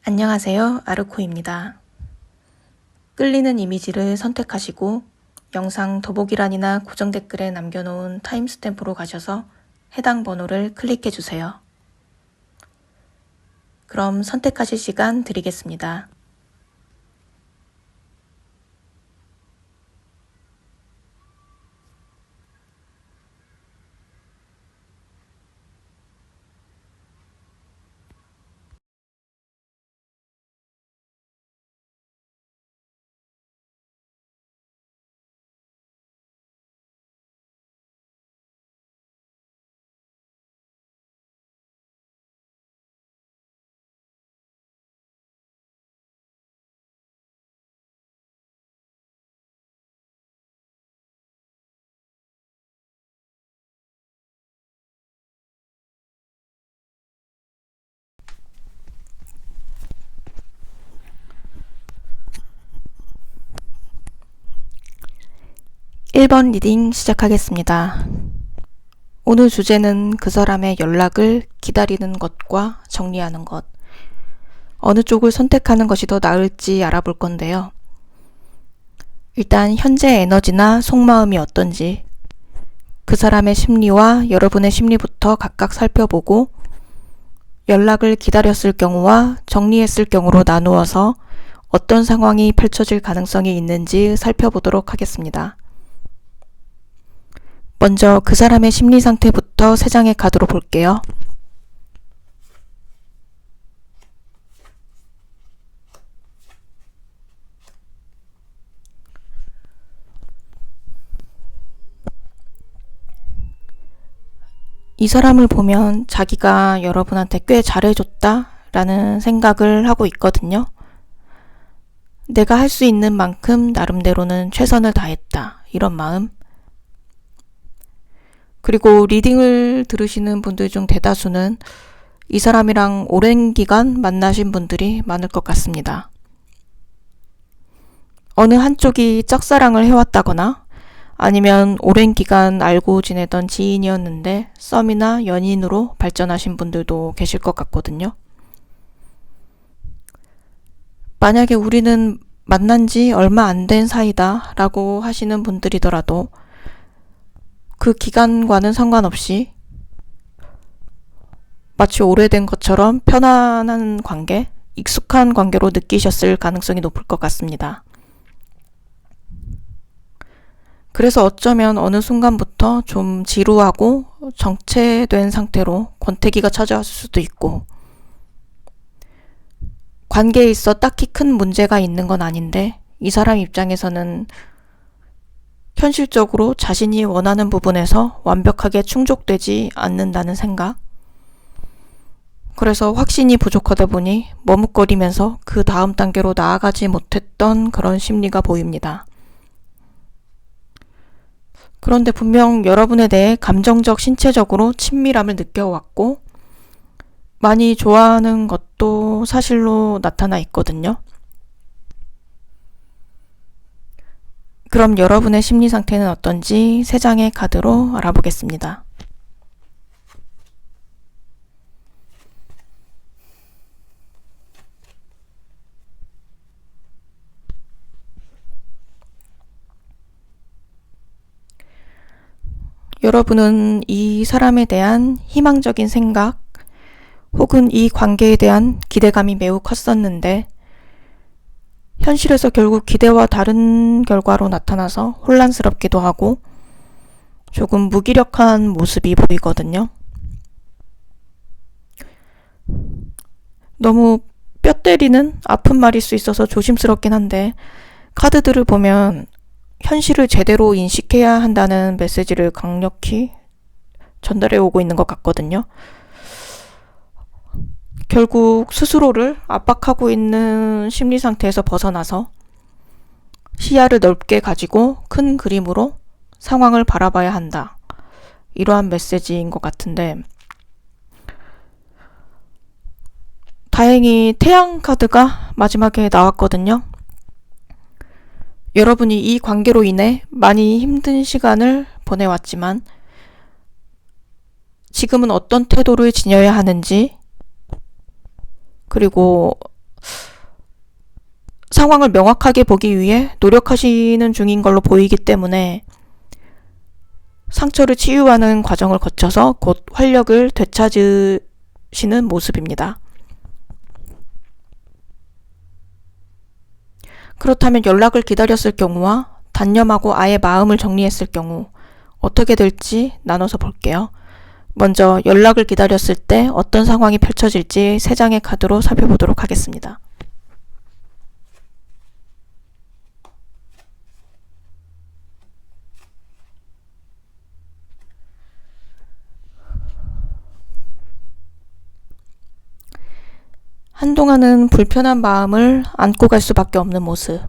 안녕하세요. 아르코입니다. 끌리는 이미지를 선택하시고 영상 더보기란이나 고정 댓글에 남겨놓은 타임스탬프로 가셔서 해당 번호를 클릭해주세요. 그럼 선택하실 시간 드리겠습니다. (1번) 리딩 시작하겠습니다. 오늘 주제는 그 사람의 연락을 기다리는 것과 정리하는 것, 어느 쪽을 선택하는 것이 더 나을지 알아볼 건데요. 일단 현재 에너지나 속마음이 어떤지, 그 사람의 심리와 여러분의 심리부터 각각 살펴보고 연락을 기다렸을 경우와 정리했을 경우로 나누어서 어떤 상황이 펼쳐질 가능성이 있는지 살펴보도록 하겠습니다. 먼저 그 사람의 심리 상태부터 3장의 카드로 볼게요. 이 사람을 보면 자기가 여러분한테 꽤 잘해줬다 라는 생각을 하고 있거든요. 내가 할 수 있는 만큼 나름대로는 최선을 다했다, 이런 마음. 그리고 리딩을 들으시는 분들 중 대다수는 이 사람이랑 오랜 기간 만나신 분들이 많을 것 같습니다. 어느 한쪽이 짝사랑을 해왔다거나 아니면 오랜 기간 알고 지내던 지인이었는데 썸이나 연인으로 발전하신 분들도 계실 것 같거든요. 만약에 우리는 만난 지 얼마 안 된 사이다 라고 하시는 분들이더라도 그 기간과는 상관없이 마치 오래된 것처럼 편안한 관계, 익숙한 관계로 느끼셨을 가능성이 높을 것 같습니다. 그래서 어쩌면 어느 순간부터 좀 지루하고 정체된 상태로 권태기가 찾아왔을 수도 있고, 관계에 있어 딱히 큰 문제가 있는 건 아닌데 이 사람 입장에서는 현실적으로 자신이 원하는 부분에서 완벽하게 충족되지 않는다는 생각, 그래서 확신이 부족하다 보니 머뭇거리면서 그 다음 단계로 나아가지 못했던 그런 심리가 보입니다. 그런데 분명 여러분에 대해 감정적, 신체적으로 친밀함을 느껴왔고 많이 좋아하는 것도 사실로 나타나 있거든요. 그럼 여러분의 심리 상태는 어떤지 3장의 카드로 알아보겠습니다. 여러분은 이 사람에 대한 희망적인 생각 혹은 이 관계에 대한 기대감이 매우 컸었는데 현실에서 결국 기대와 다른 결과로 나타나서 혼란스럽기도 하고 조금 무기력한 모습이 보이거든요. 너무 뼈 때리는 아픈 말일 수 있어서 조심스럽긴 한데 카드들을 보면 현실을 제대로 인식해야 한다는 메시지를 강력히 전달해 오고 있는 것 같거든요. 결국 스스로를 압박하고 있는 심리 상태에서 벗어나서 시야를 넓게 가지고 큰 그림으로 상황을 바라봐야 한다, 이러한 메시지인 것 같은데, 다행히 태양 카드가 마지막에 나왔거든요. 여러분이 이 관계로 인해 많이 힘든 시간을 보내왔지만 지금은 어떤 태도를 지녀야 하는지, 그리고 상황을 명확하게 보기 위해 노력하시는 중인 걸로 보이기 때문에 상처를 치유하는 과정을 거쳐서 곧 활력을 되찾으시는 모습입니다. 그렇다면 연락을 기다렸을 경우와 단념하고 아예 마음을 정리했을 경우 어떻게 될지 나눠서 볼게요. 먼저 연락을 기다렸을 때 어떤 상황이 펼쳐질지 3장의 카드로 살펴보도록 하겠습니다. 한동안은 불편한 마음을 안고 갈 수밖에 없는 모습.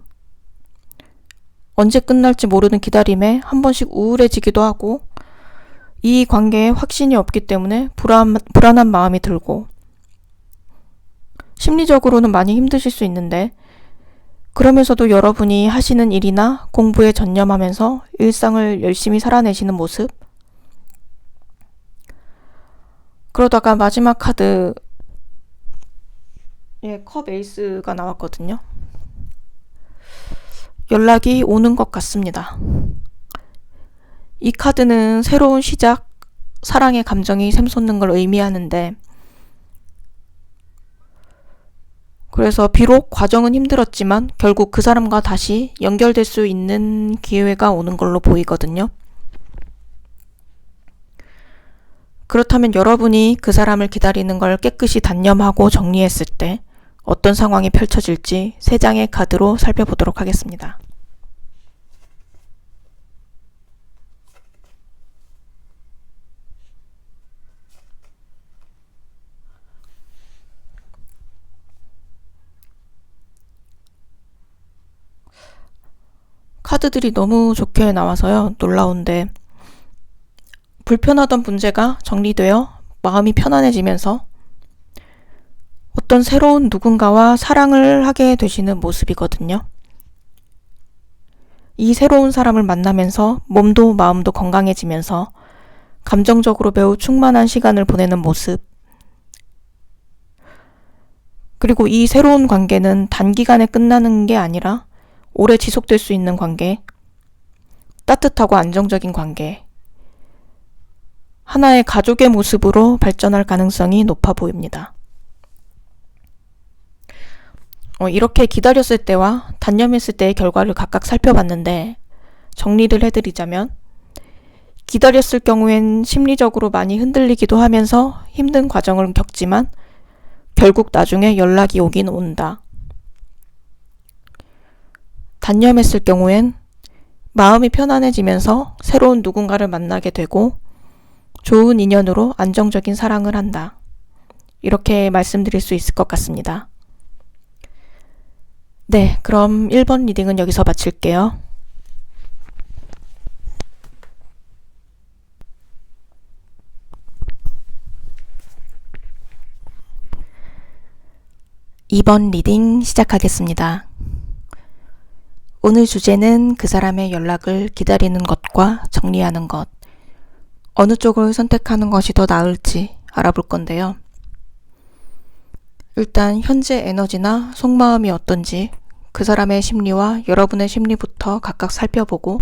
언제 끝날지 모르는 기다림에 한 번씩 우울해지기도 하고 이 관계에 확신이 없기 때문에 불안한 마음이 들고 심리적으로는 많이 힘드실 수 있는데 그러면서도 여러분이 하시는 일이나 공부에 전념하면서 일상을 열심히 살아내시는 모습. 그러다가 마지막 카드 컵 에이스가 나왔거든요. 연락이 오는 것 같습니다. 이 카드는 새로운 시작, 사랑의 감정이 샘솟는 걸 의미하는데 그래서 비록 과정은 힘들었지만 결국 그 사람과 다시 연결될 수 있는 기회가 오는 걸로 보이거든요. 그렇다면 여러분이 그 사람을 기다리는 걸 깨끗이 단념하고 정리했을 때 어떤 상황이 펼쳐질지 3장의 카드로 살펴보도록 하겠습니다. 카드들이 너무 좋게 나와서요. 놀라운데 불편하던 문제가 정리되어 마음이 편안해지면서 어떤 새로운 누군가와 사랑을 하게 되시는 모습이거든요. 이 새로운 사람을 만나면서 몸도 마음도 건강해지면서 감정적으로 매우 충만한 시간을 보내는 모습. 그리고 이 새로운 관계는 단기간에 끝나는 게 아니라 오래 지속될 수 있는 관계, 따뜻하고 안정적인 관계, 하나의 가족의 모습으로 발전할 가능성이 높아 보입니다. 이렇게 기다렸을 때와 단념했을 때의 결과를 각각 살펴봤는데 정리를 해드리자면 기다렸을 경우엔 심리적으로 많이 흔들리기도 하면서 힘든 과정을 겪지만 결국 나중에 연락이 오긴 온다. 단념했을 경우엔 마음이 편안해지면서 새로운 누군가를 만나게 되고 좋은 인연으로 안정적인 사랑을 한다. 이렇게 말씀드릴 수 있을 것 같습니다. 네, 그럼 1번 리딩은 여기서 마칠게요. (2번) 리딩 시작하겠습니다. 오늘 주제는 그 사람의 연락을 기다리는 것과 정리하는 것, 어느 쪽을 선택하는 것이 더 나을지 알아볼 건데요. 일단 현재 에너지나 속마음이 어떤지 그 사람의 심리와 여러분의 심리부터 각각 살펴보고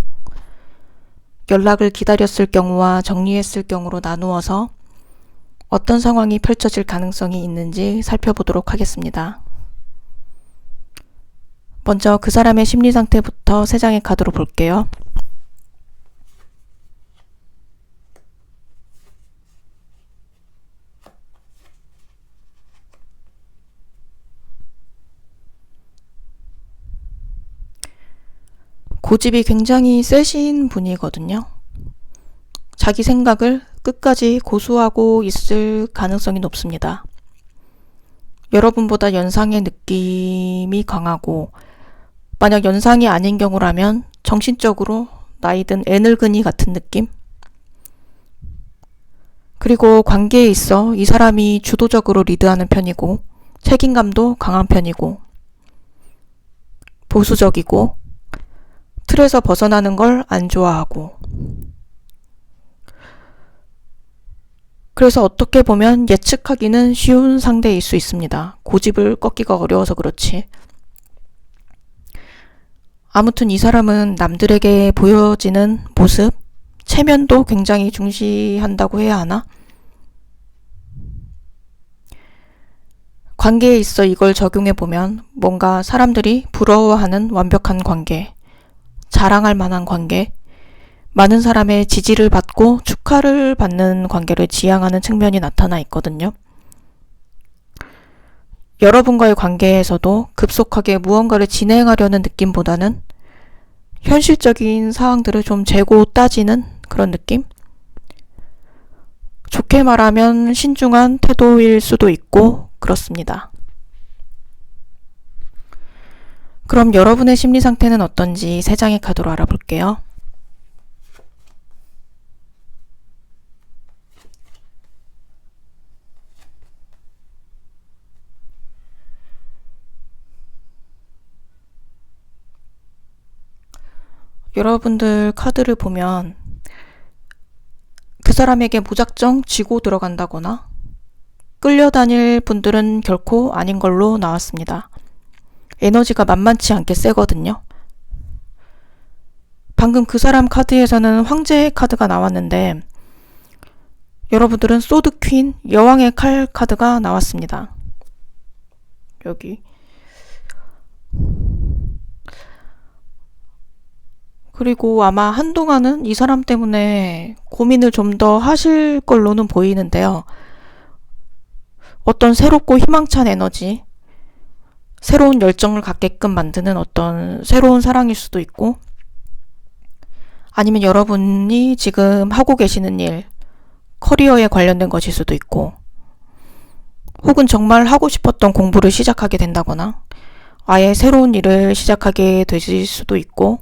연락을 기다렸을 경우와 정리했을 경우로 나누어서 어떤 상황이 펼쳐질 가능성이 있는지 살펴보도록 하겠습니다. 먼저 그 사람의 심리 상태부터 3장의 카드로 볼게요. 고집이 굉장히 세신 분이거든요. 자기 생각을 끝까지 고수하고 있을 가능성이 높습니다. 여러분보다 연상의 느낌이 강하고 만약 연상이 아닌 경우라면 정신적으로 나이든 애늙은이 같은 느낌? 그리고 관계에 있어 이 사람이 주도적으로 리드하는 편이고 책임감도 강한 편이고 보수적이고 틀에서 벗어나는 걸 안 좋아하고 그래서 어떻게 보면 예측하기는 쉬운 상대일 수 있습니다. 고집을 꺾기가 어려워서 그렇지. 아무튼 이 사람은 남들에게 보여지는 모습, 체면도 굉장히 중시한다고 해야 하나? 관계에 있어 이걸 적용해보면 뭔가 사람들이 부러워하는 완벽한 관계, 자랑할 만한 관계, 많은 사람의 지지를 받고 축하를 받는 관계를 지향하는 측면이 나타나 있거든요. 여러분과의 관계에서도 급속하게 무언가를 진행하려는 느낌보다는 현실적인 사항들을 좀 재고 따지는 그런 느낌? 좋게 말하면 신중한 태도일 수도 있고 그렇습니다. 그럼 여러분의 심리 상태는 어떤지 3장의 카드로 알아볼게요. 여러분들 카드를 보면 그 사람에게 무작정 지고 들어간다거나 끌려다닐 분들은 결코 아닌 걸로 나왔습니다. 에너지가 만만치 않게 세거든요. 방금 그 사람 카드에서는 황제의 카드가 나왔는데 여러분들은 소드 퀸, 여왕의 칼 카드가 나왔습니다. 여기. 그리고 아마 한동안은 이 사람 때문에 고민을 좀 더 하실 걸로는 보이는데요. 어떤 새롭고 희망찬 에너지, 새로운 열정을 갖게끔 만드는 어떤 새로운 사랑일 수도 있고, 아니면 여러분이 지금 하고 계시는 일, 커리어에 관련된 것일 수도 있고, 혹은 정말 하고 싶었던 공부를 시작하게 된다거나, 아예 새로운 일을 시작하게 되실 수도 있고,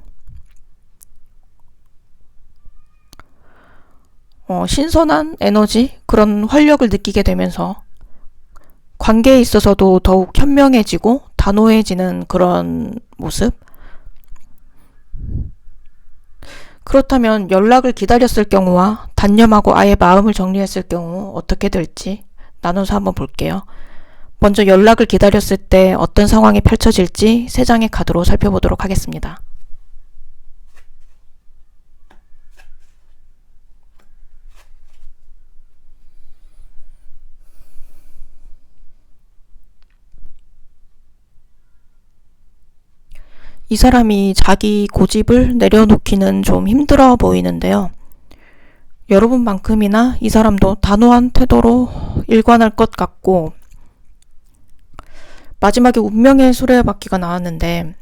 신선한 에너지, 그런 활력을 느끼게 되면서 관계에 있어서도 더욱 현명해지고 단호해지는 그런 모습? 그렇다면 연락을 기다렸을 경우와 단념하고 아예 마음을 정리했을 경우 어떻게 될지 나눠서 한번 볼게요. 먼저 연락을 기다렸을 때 어떤 상황이 펼쳐질지 3장의 카드로 살펴보도록 하겠습니다. 이 사람이 자기 고집을 내려놓기는 좀 힘들어 보이는데요. 여러분만큼이나 이 사람도 단호한 태도로 일관할 것 같고, 마지막에 운명의 수레바퀴가 나왔는데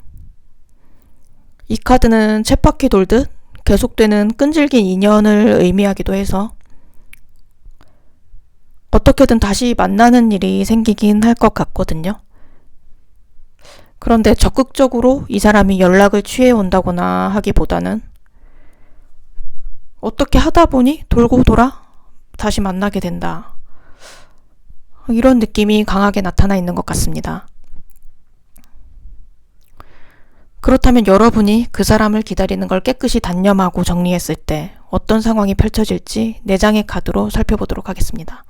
이 카드는 쳇바퀴 돌듯 계속되는 끈질긴 인연을 의미하기도 해서 어떻게든 다시 만나는 일이 생기긴 할 것 같거든요. 그런데 적극적으로 이 사람이 연락을 취해 온다거나 하기보다는 어떻게 하다 보니 돌고 돌아 다시 만나게 된다. 이런 느낌이 강하게 나타나 있는 것 같습니다. 그렇다면 여러분이 그 사람을 기다리는 걸 깨끗이 단념하고 정리했을 때 어떤 상황이 펼쳐질지 4장의 카드로 살펴보도록 하겠습니다.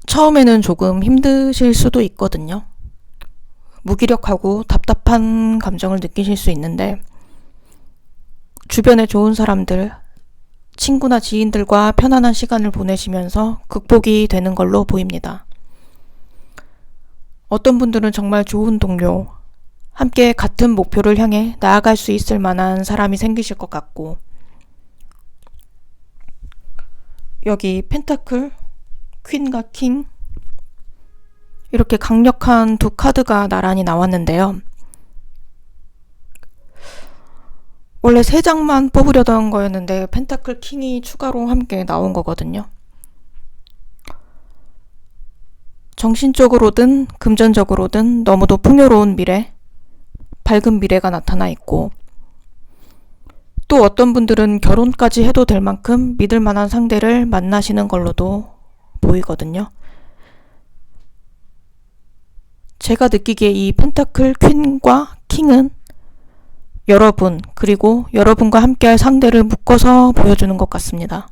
처음에는 조금 힘드실 수도 있거든요. 무기력하고 답답한 감정을 느끼실 수 있는데 주변에 좋은 사람들, 친구나 지인들과 편안한 시간을 보내시면서 극복이 되는 걸로 보입니다. 어떤 분들은 정말 좋은 동료, 함께 같은 목표를 향해 나아갈 수 있을 만한 사람이 생기실 것 같고, 여기 펜타클, 퀸과 킹, 이렇게 강력한 2 카드가 나란히 나왔는데요. 원래 3장만 뽑으려던 거였는데 펜타클 킹이 추가로 함께 나온 거거든요. 정신적으로든 금전적으로든 너무도 풍요로운 미래, 밝은 미래가 나타나 있고, 또 어떤 분들은 결혼까지 해도 될 만큼 믿을 만한 상대를 만나시는 걸로도 보이거든요. 제가 느끼기에 이 펜타클 퀸과 킹은 여러분, 그리고 여러분과 함께할 상대를 묶어서 보여주는 것 같습니다.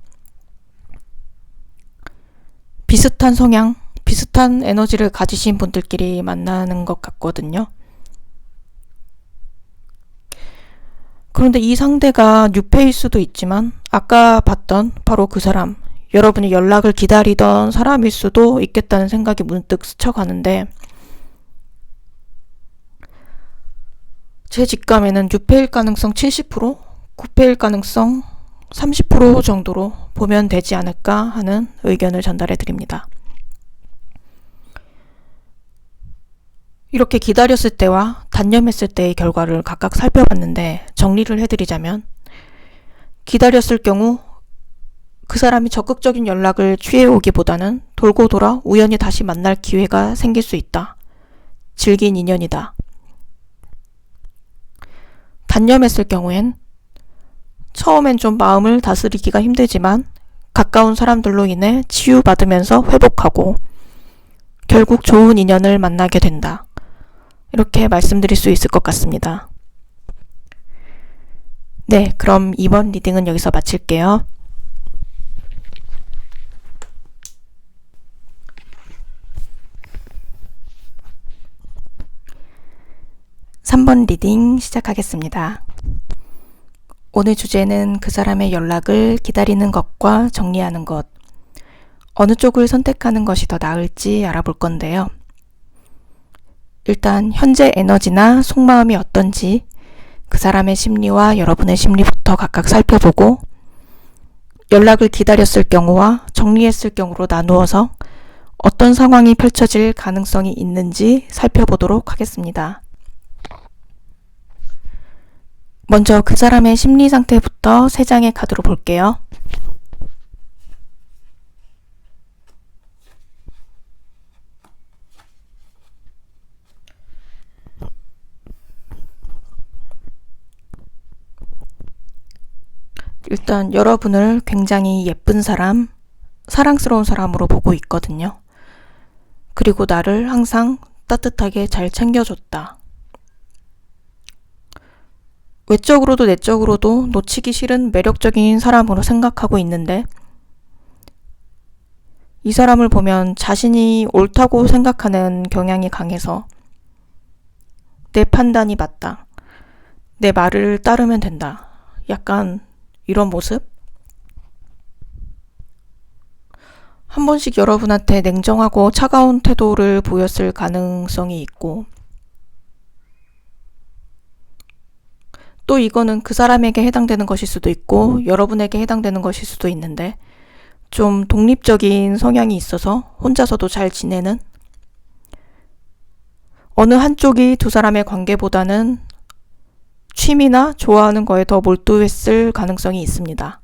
비슷한 성향, 비슷한 에너지를 가지신 분들끼리 만나는 것 같거든요. 그런데 이 상대가 뉴페일 수도 있지만 아까 봤던 바로 그 사람, 여러분이 연락을 기다리던 사람일 수도 있겠다는 생각이 문득 스쳐가는데 제 직감에는 뉴페일 가능성 70%, 구페일 가능성 30% 정도로 보면 되지 않을까 하는 의견을 전달해 드립니다. 이렇게 기다렸을 때와 단념했을 때의 결과를 각각 살펴봤는데 정리를 해드리자면 기다렸을 경우 그 사람이 적극적인 연락을 취해오기보다는 돌고 돌아 우연히 다시 만날 기회가 생길 수 있다. 질긴 인연이다. 단념했을 경우엔 처음엔 좀 마음을 다스리기가 힘들지만 가까운 사람들로 인해 치유받으면서 회복하고 결국 좋은 인연을 만나게 된다. 이렇게 말씀드릴 수 있을 것 같습니다. 네, 그럼 이번 리딩은 여기서 마칠게요. (3번) 리딩 시작하겠습니다. 오늘 주제는 그 사람의 연락을 기다리는 것과 정리하는 것, 어느 쪽을 선택하는 것이 더 나을지 알아볼 건데요. 일단 현재 에너지나 속마음이 어떤지 그 사람의 심리와 여러분의 심리부터 각각 살펴보고 연락을 기다렸을 경우와 정리했을 경우로 나누어서 어떤 상황이 펼쳐질 가능성이 있는지 살펴보도록 하겠습니다. 먼저 그 사람의 심리 상태부터 3장의 카드로 볼게요. 일단 여러분을 굉장히 예쁜 사람, 사랑스러운 사람으로 보고 있거든요. 그리고 나를 항상 따뜻하게 잘 챙겨줬다. 외적으로도 내적으로도 놓치기 싫은 매력적인 사람으로 생각하고 있는데 이 사람을 보면 자신이 옳다고 생각하는 경향이 강해서 내 판단이 맞다. 내 말을 따르면 된다. 약간 이런 모습? 한 번씩 여러분한테 냉정하고 차가운 태도를 보였을 가능성이 있고 또 이거는 그 사람에게 해당되는 것일 수도 있고 여러분에게 해당되는 것일 수도 있는데 좀 독립적인 성향이 있어서 혼자서도 잘 지내는 어느 한쪽이 두 사람의 관계보다는 취미나 좋아하는 거에 더 몰두했을 가능성이 있습니다.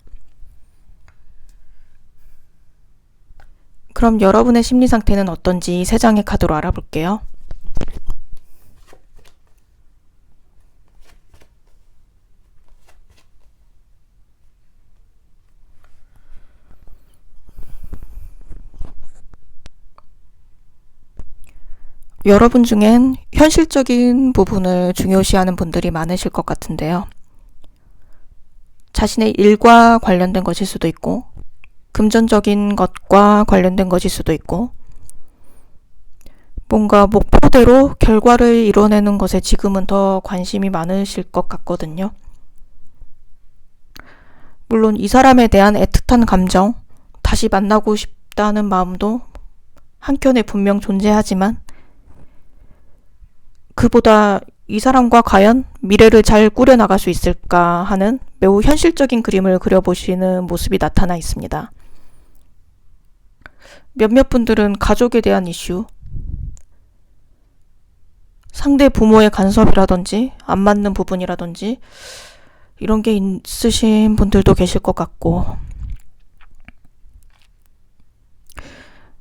그럼 여러분의 심리 상태는 어떤지 3장의 카드로 알아볼게요. 여러분 중엔 현실적인 부분을 중요시하는 분들이 많으실 것 같은데요. 자신의 일과 관련된 것일 수도 있고 금전적인 것과 관련된 것일 수도 있고 뭔가 목표대로 결과를 이뤄내는 것에 지금은 더 관심이 많으실 것 같거든요. 물론 이 사람에 대한 애틋한 감정, 다시 만나고 싶다는 마음도 한켠에 분명 존재하지만 그보다 이 사람과 과연 미래를 잘 꾸려나갈 수 있을까 하는 매우 현실적인 그림을 그려보시는 모습이 나타나 있습니다. 몇몇 분들은 가족에 대한 이슈, 상대 부모의 간섭이라든지 안 맞는 부분이라든지 이런 게 있으신 분들도 계실 것 같고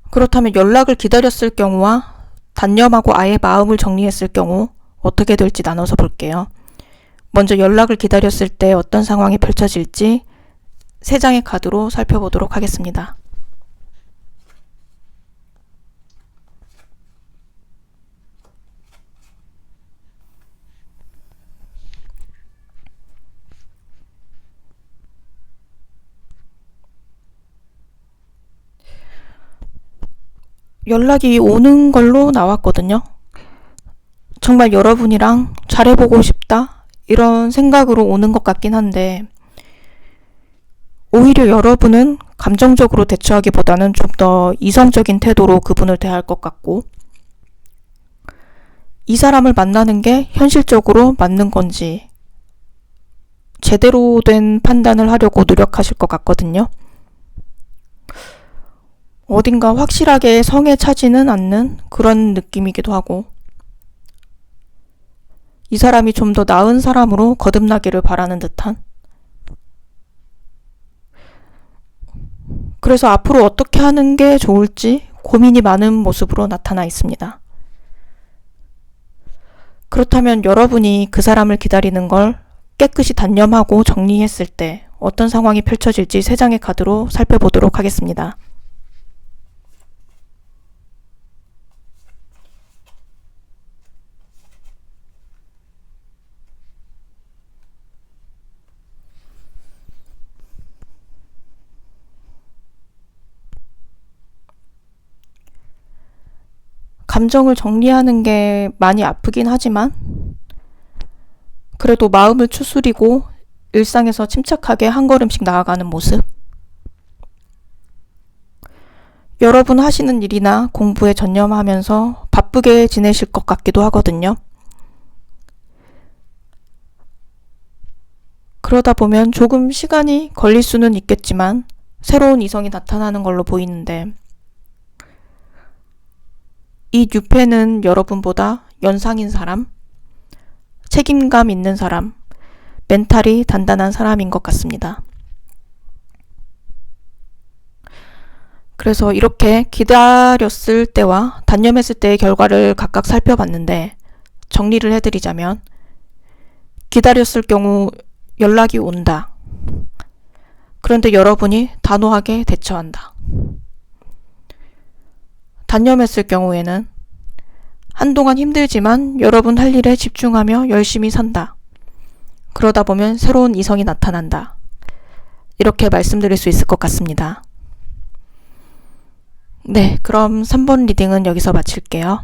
그렇다면 연락을 기다렸을 경우와 단념하고 아예 마음을 정리했을 경우 어떻게 될지 나눠서 볼게요. 먼저 연락을 기다렸을 때 어떤 상황이 펼쳐질지 3장의 카드로 살펴보도록 하겠습니다. 연락이 오는 걸로 나왔거든요. 정말 여러분이랑 잘해보고 싶다 이런 생각으로 오는 것 같긴 한데, 오히려 여러분은 감정적으로 대처하기보다는 좀 더 이성적인 태도로 그분을 대할 것 같고, 이 사람을 만나는 게 현실적으로 맞는 건지 제대로 된 판단을 하려고 노력하실 것 같거든요. 어딘가 확실하게 성에 차지는 않는 그런 느낌이기도 하고, 이 사람이 좀 더 나은 사람으로 거듭나기를 바라는 듯한, 그래서 앞으로 어떻게 하는 게 좋을지 고민이 많은 모습으로 나타나 있습니다. 그렇다면 여러분이 그 사람을 기다리는 걸 깨끗이 단념하고 정리했을 때 어떤 상황이 펼쳐질지 3장의 카드로 살펴보도록 하겠습니다. 감정을 정리하는 게 많이 아프긴 하지만 그래도 마음을 추스리고 일상에서 침착하게 한 걸음씩 나아가는 모습. 여러분 하시는 일이나 공부에 전념하면서 바쁘게 지내실 것 같기도 하거든요. 그러다 보면 조금 시간이 걸릴 수는 있겠지만 새로운 이성이 나타나는 걸로 보이는데, 이 뉴페는 여러분보다 연상인 사람, 책임감 있는 사람, 멘탈이 단단한 사람인 것 같습니다. 그래서 이렇게 기다렸을 때와 단념했을 때의 결과를 각각 살펴봤는데, 정리를 해드리자면, 기다렸을 경우 연락이 온다. 그런데 여러분이 단호하게 대처한다. 단념했을 경우에는 한동안 힘들지만 여러분 할 일에 집중하며 열심히 산다. 그러다 보면 새로운 이성이 나타난다. 이렇게 말씀드릴 수 있을 것 같습니다. 네, 그럼 3번 리딩은 여기서 마칠게요.